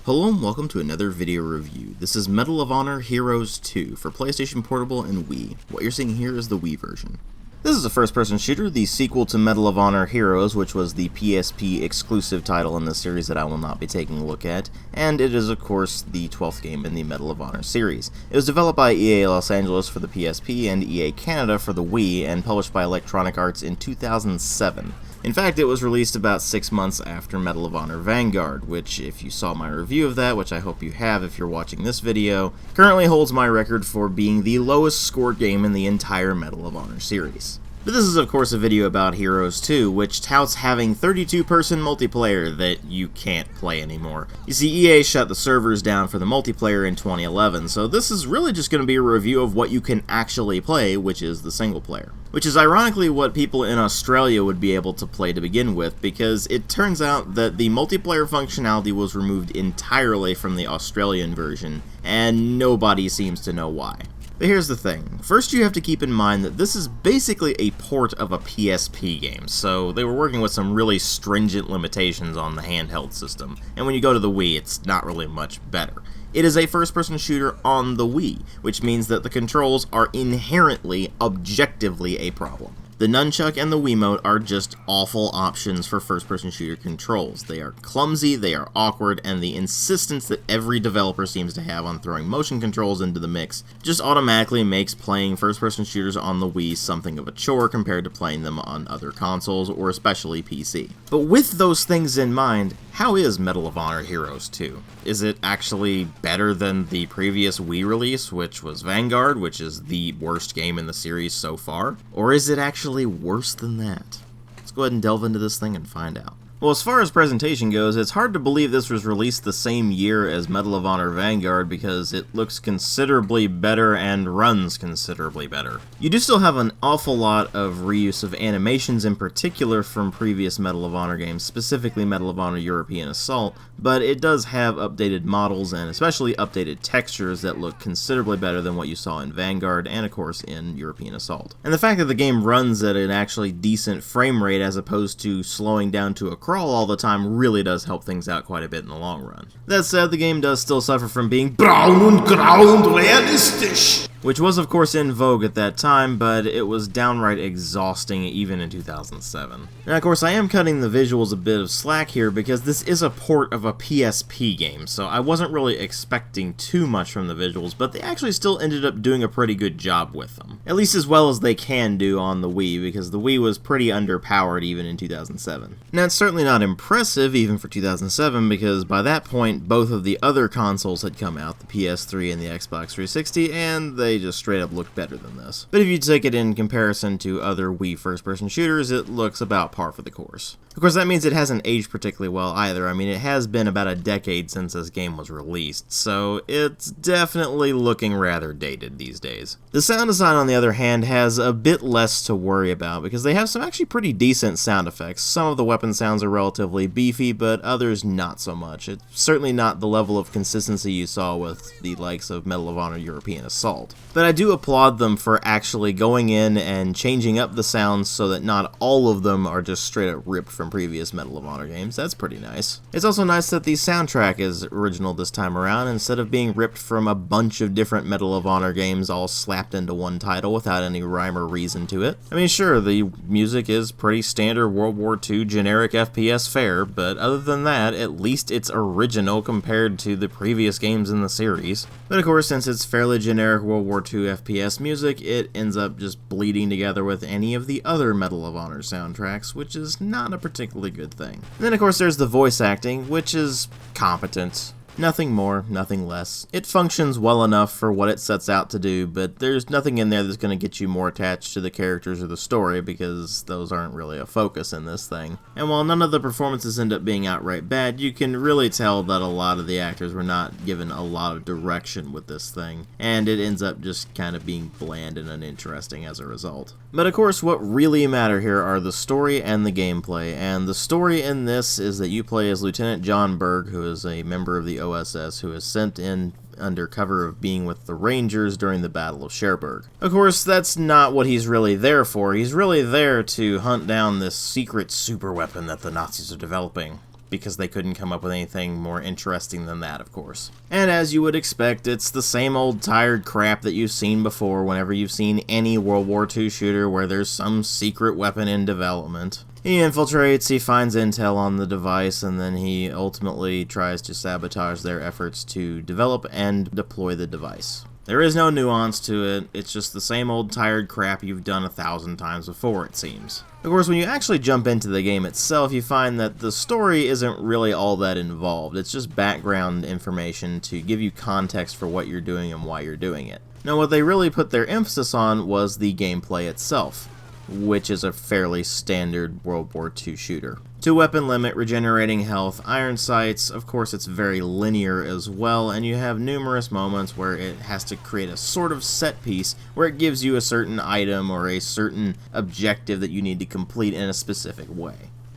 Hello and welcome to another video review. This is Medal of Honor Heroes 2 for PlayStation Portable and Wii. What you're seeing here is the Wii version. This is a first-person shooter, the sequel to Medal of Honor Heroes, which was the PSP exclusive title in this series that I will not be taking a look at, and it is of course the 12th game in the Medal of Honor series. It was developed by EA Los Angeles for the PSP and EA Canada for the Wii, and published by Electronic Arts in 2007. In fact, it was released about 6 months after Medal of Honor Vanguard, which, if you saw my review of that, which I hope you have if you're watching this video, currently holds my record for being the lowest scored game in the entire Medal of Honor series. But this is of course a video about Heroes 2, which touts having 32-person multiplayer that you can't play anymore. You see, EA shut the servers down for the multiplayer in 2011, so this is really just going to be a review of what you can actually play, which is the single player. Which is ironically what people in Australia would be able to play to begin with, because it turns out that the multiplayer functionality was removed entirely from the Australian version, and nobody seems to know why. But here's the thing. First, you have to keep in mind that this is basically a port of a PSP game, so they were working with some really stringent limitations on the handheld system, and when you go to the Wii, it's not really much better. It is a first-person shooter on the Wii, which means that the controls are inherently, objectively a problem. The nunchuck and the Wiimote are just awful options for first-person shooter controls. They are clumsy, they are awkward, and the insistence that every developer seems to have on throwing motion controls into the mix just automatically makes playing first-person shooters on the Wii something of a chore compared to playing them on other consoles, or especially PC. But with those things in mind, how is Medal of Honor Heroes 2? Is it actually better than the previous Wii release, which was Vanguard, which is the worst game in the series so far? Or is it actually worse than that? Let's go ahead and delve into this thing and find out. Well, as far as presentation goes, it's hard to believe this was released the same year as Medal of Honor Vanguard because it looks considerably better and runs considerably better. You do still have an awful lot of reuse of animations in particular from previous Medal of Honor games, specifically Medal of Honor European Assault, but it does have updated models and especially updated textures that look considerably better than what you saw in Vanguard and of course in European Assault. And the fact that the game runs at an actually decent frame rate as opposed to slowing down to a crawl all the time really does help things out quite a bit in the long run. That said, the game does still suffer from being braun und grau und realistisch, which was of course in vogue at that time, but it was downright exhausting even in 2007. Now of course I am cutting the visuals a bit of slack here because this is a port of a PSP game, so I wasn't really expecting too much from the visuals, but they actually still ended up doing a pretty good job with them. At least as well as they can do on the Wii, because the Wii was pretty underpowered even in 2007. Now it's certainly not impressive even for 2007, because by that point both of the other consoles had come out, the PS3 and the Xbox 360, and they just straight up look better than this. But if you take it in comparison to other Wii first-person shooters, it looks about par for the course. Of course, that means it hasn't aged particularly well either. I mean, it has been about a decade since this game was released, so it's definitely looking rather dated these days. The sound design, on the other hand, has a bit less to worry about, because they have some actually pretty decent sound effects. Some of the weapon sounds are relatively beefy, but others not so much. It's certainly not the level of consistency you saw with the likes of Medal of Honor European Assault. But I do applaud them for actually going in and changing up the sounds so that not all of them are just straight up ripped from previous Medal of Honor games. That's pretty nice. It's also nice that the soundtrack is original this time around instead of being ripped from a bunch of different Medal of Honor games all slapped into one title without any rhyme or reason to it. I mean, sure, the music is pretty standard World War II generic FPS fare, but other than that, at least it's original compared to the previous games in the series. But of course, since it's fairly generic World War II FPS music, it ends up just bleeding together with any of the other Medal of Honor soundtracks, which is not a particularly good thing. And then of course there's the voice acting, which is competent. Nothing more, nothing less. It functions well enough for what it sets out to do, but there's nothing in there that's going to get you more attached to the characters or the story, because those aren't really a focus in this thing. And while none of the performances end up being outright bad, you can really tell that a lot of the actors were not given a lot of direction with this thing, and it ends up just kind of being bland and uninteresting as a result. But of course, what really matter here are the story and the gameplay, and the story in this is that you play as Lieutenant John Berg, who is a member of the OSS who is sent in under cover of being with the Rangers during the Battle of Cherbourg. Of course, that's not what he's really there for. He's really there to hunt down this secret superweapon that the Nazis are developing. because they couldn't come up with anything more interesting than that, of course. And as you would expect, it's the same old tired crap that you've seen before whenever you've seen any World War II shooter where there's some secret weapon in development. He infiltrates, he finds intel on the device, and then he ultimately tries to sabotage their efforts to develop and deploy the device. There is no nuance to it, it's just the same old tired crap you've done 1,000 times before, it seems. Of course, when you actually jump into the game itself, you find that the story isn't really all that involved. It's just background information to give you context for what you're doing and why you're doing it. Now, what they really put their emphasis on was the gameplay itself, which is a fairly standard World War II shooter. 2-weapon limit, regenerating health, iron sights, of course it's very linear as well, and you have numerous moments where it has to create a sort of set piece where it gives you a certain item or a certain objective that you need to complete in a specific way.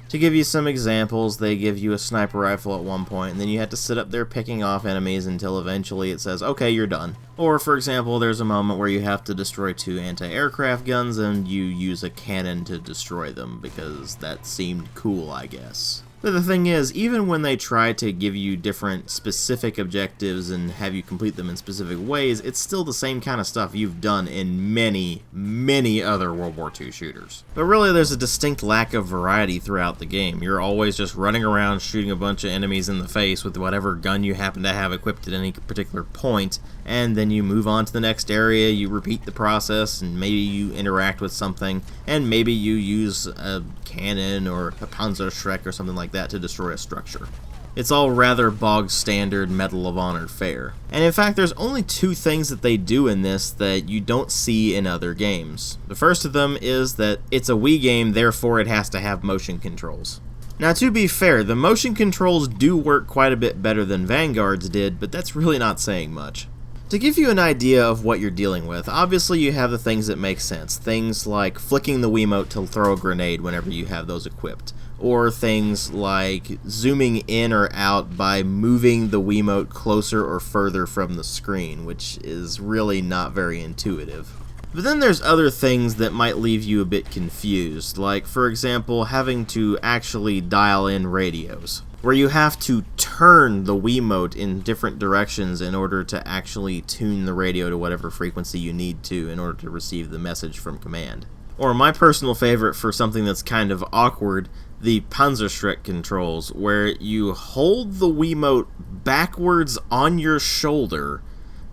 To give you some examples, they give you a sniper rifle at one point, and then you have to sit up there picking off enemies until eventually it says, okay, you're done. Or, for example, there's a moment where you have to destroy 2 anti-aircraft guns, and you use a cannon to destroy them, because that seemed cool, I guess. But the thing is, even when they try to give you different specific objectives and have you complete them in specific ways, it's still the same kind of stuff you've done in many, many other World War II shooters. But really, there's a distinct lack of variety throughout the game. You're always just running around shooting a bunch of enemies in the face with whatever gun you happen to have equipped at any particular point, and then you move on to the next area, you repeat the process, and maybe you interact with something, and maybe you use a cannon or a Panzerschreck or something like that to destroy a structure. It's all rather bog standard Medal of Honor fare. And in fact, there's only 2 things that they do in this that you don't see in other games. The first of them is that it's a Wii game, therefore it has to have motion controls. Now, to be fair, the motion controls do work quite a bit better than Vanguard's did, but that's really not saying much. To give you an idea of what you're dealing with, obviously you have the things that make sense. Things like flicking the Wiimote to throw a grenade whenever you have those equipped. Or things like zooming in or out by moving the Wiimote closer or further from the screen, which is really not very intuitive. But then there's other things that might leave you a bit confused, like, for example, having to actually dial in radios, where you have to turn the Wiimote in different directions in order to actually tune the radio to whatever frequency you need to in order to receive the message from command. Or my personal favorite for something that's kind of awkward, the Panzerschreck controls, where you hold the Wiimote backwards on your shoulder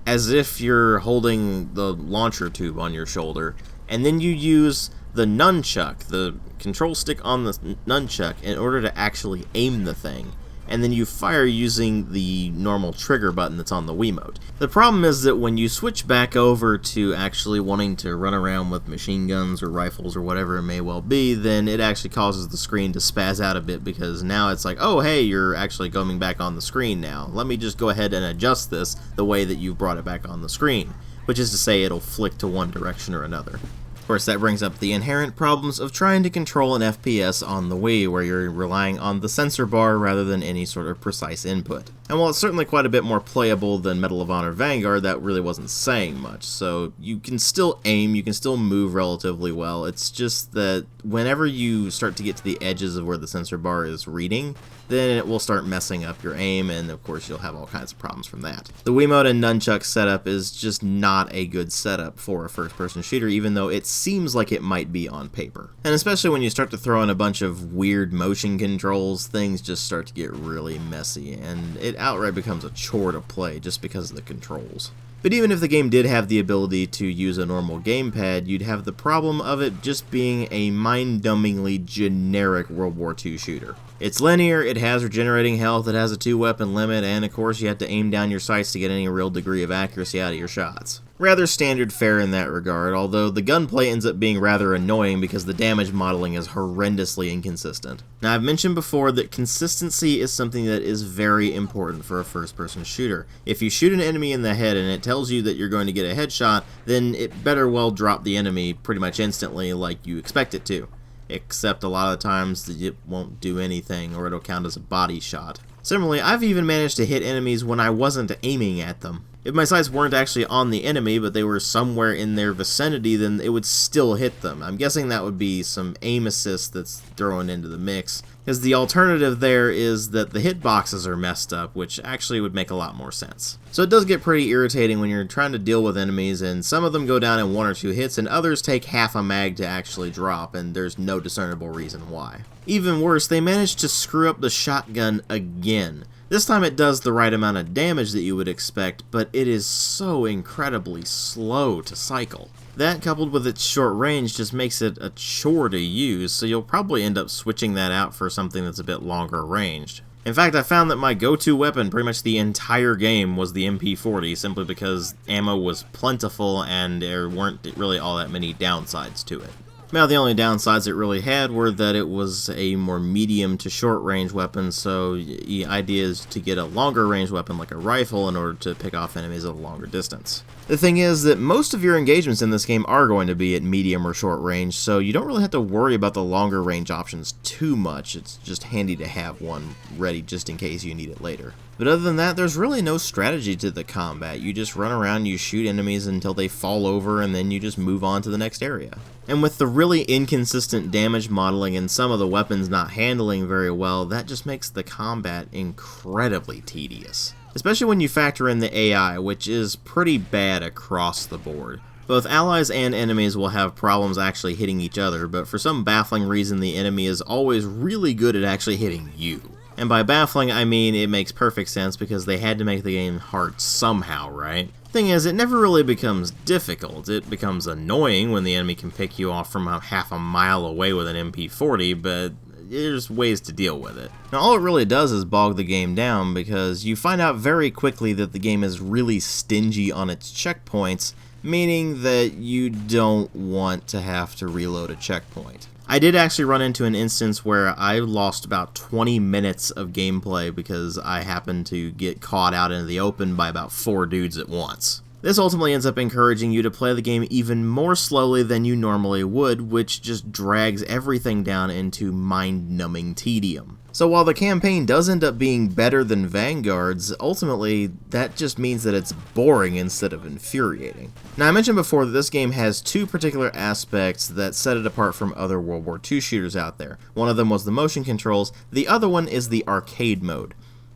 as if you're holding the launcher tube on your shoulder, and then you use the nunchuck, the control stick on the nunchuck, in order to actually aim the thing. And then you fire using the normal trigger button that's on the Wiimote. The problem is that when you switch back over to actually wanting to run around with machine guns or rifles or whatever it may well be, then it actually causes the screen to spaz out a bit, because now it's like, oh hey, you're actually coming back on the screen now. Let me just go ahead and adjust this the way that you brought it back on the screen, which is to say it'll flick to one direction or another. Of course, that brings up the inherent problems of trying to control an FPS on the Wii, where you're relying on the sensor bar rather than any sort of precise input. And while it's certainly quite a bit more playable than Medal of Honor Vanguard, that really wasn't saying much. So you can still aim, you can still move relatively well. It's just that whenever you start to get to the edges of where the sensor bar is reading, then it will start messing up your aim, and of course you'll have all kinds of problems from that. The Wiimote and nunchuck setup is just not a good setup for a first-person shooter, even though it seems like it might be on paper. And especially when you start to throw in a bunch of weird motion controls, things just start to get really messy, and it outright becomes a chore to play just because of the controls. But even if the game did have the ability to use a normal gamepad, you'd have the problem of it just being a mind-numbingly generic World War II shooter. It's linear, it has regenerating health, it has a 2-weapon limit, and of course you have to aim down your sights to get any real degree of accuracy out of your shots. Rather standard fare in that regard, although the gunplay ends up being rather annoying because the damage modeling is horrendously inconsistent. Now, I've mentioned before that consistency is something that is very important for a first-person shooter. If you shoot an enemy in the head and it tells you that you're going to get a headshot, then it better well drop the enemy pretty much instantly like you expect it to. Except a lot of times it won't do anything, or it'll count as a body shot. Similarly, I've even managed to hit enemies when I wasn't aiming at them. If my sights weren't actually on the enemy, but they were somewhere in their vicinity, then it would still hit them. I'm guessing that would be some aim assist that's thrown into the mix, Because the alternative there is that the hitboxes are messed up, which actually would make a lot more sense. So it does get pretty irritating when you're trying to deal with enemies, and some of them go down in 1 or 2 hits, and others take half a mag to actually drop, and there's no discernible reason why. Even worse, they managed to screw up the shotgun again. This time it does the right amount of damage that you would expect, but it is so incredibly slow to cycle. That, coupled with its short range, just makes it a chore to use, so you'll probably end up switching that out for something that's a bit longer ranged. In fact, I found that my go-to weapon pretty much the entire game was the MP40, simply because ammo was plentiful and there weren't really all that many downsides to it. Now, the only downsides it really had were that it was a more medium to short range weapon, so the idea is to get a longer range weapon like a rifle in order to pick off enemies at a longer distance. The thing is that most of your engagements in this game are going to be at medium or short range, so you don't really have to worry about the longer range options too much. It's just handy to have one ready just in case you need it later. But other than that, there's really no strategy to the combat. You just run around, you shoot enemies until they fall over, and then you just move on to the next area. And with the really inconsistent damage modeling and some of the weapons not handling very well, that just makes the combat incredibly tedious. Especially when you factor in the AI, which is pretty bad across the board. Both allies and enemies will have problems actually hitting each other, but for some baffling reason the enemy is always really good at actually hitting you. And by baffling, I mean it makes perfect sense because they had to make the game hard somehow, right? Thing is, it never really becomes difficult. It becomes annoying when the enemy can pick you off from half a mile away with an MP40, but there's ways to deal with it. Now, all it really does is bog the game down because you find out very quickly that the game is really stingy on its checkpoints, meaning that you don't want to have to reload a checkpoint. I did actually run into an instance where I lost about 20 minutes of gameplay because I happened to get caught out into the open by about 4 dudes at once. This ultimately ends up encouraging you to play the game even more slowly than you normally would, which just drags everything down into mind-numbing tedium. So while the campaign does end up being better than Vanguard's, ultimately that just means that it's boring instead of infuriating. Now, I mentioned before that this game has 2 particular aspects that set it apart from other World War II shooters out there. One of them was the motion controls, the other one is the arcade mode,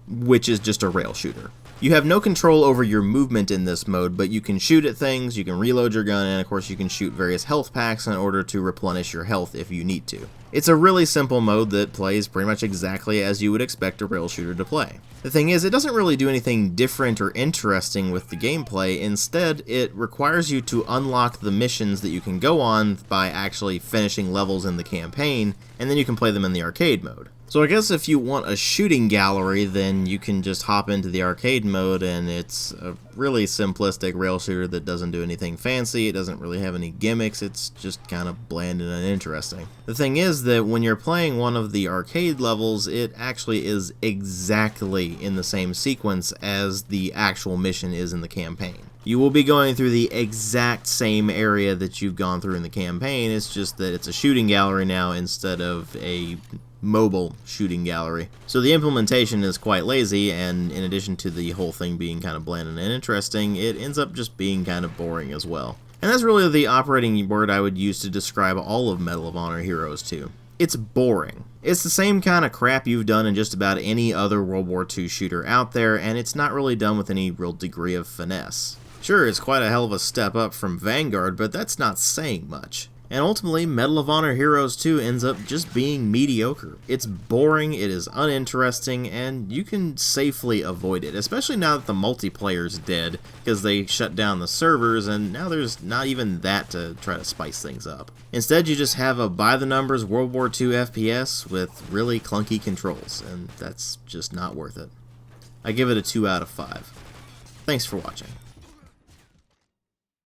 which is just a rail shooter. You have no control over your movement in this mode, but you can shoot at things, you can reload your gun, and of course you can shoot various health packs in order to replenish your health if you need to. It's a really simple mode that plays pretty much exactly as you would expect a rail shooter to play. The thing is, it doesn't really do anything different or interesting with the gameplay. Instead, it requires you to unlock the missions that you can go on by actually finishing levels in the campaign, and then you can play them in the arcade mode. So I guess if you want a shooting gallery, then you can just hop into the arcade mode, and it's a really simplistic rail shooter that doesn't do anything fancy, it doesn't really have any gimmicks, it's just kind of bland and uninteresting. The thing is that when you're playing one of the arcade levels, it actually is exactly in the same sequence as the actual mission is in the campaign. You will be going through the exact same area that you've gone through in the campaign, it's just that it's a shooting gallery now instead of a mobile shooting gallery. So the implementation is quite lazy, and in addition to the whole thing being kind of bland and uninteresting, it ends up just being kind of boring as well. And that's really the operating word I would use to describe all of Medal of Honor Heroes 2. It's boring. It's the same kind of crap you've done in just about any other World War II shooter out there, and it's not really done with any real degree of finesse. Sure, it's quite a hell of a step up from Vanguard, but that's not saying much. And ultimately, Medal of Honor Heroes 2 ends up just being mediocre. It's boring, it is uninteresting, and you can safely avoid it, especially now that the multiplayer's dead, because they shut down the servers, and now there's not even that to try to spice things up. Instead, you just have a by-the-numbers World War II FPS with really clunky controls, and that's just not worth it. I give it a 2 out of 5. Thanks for watching.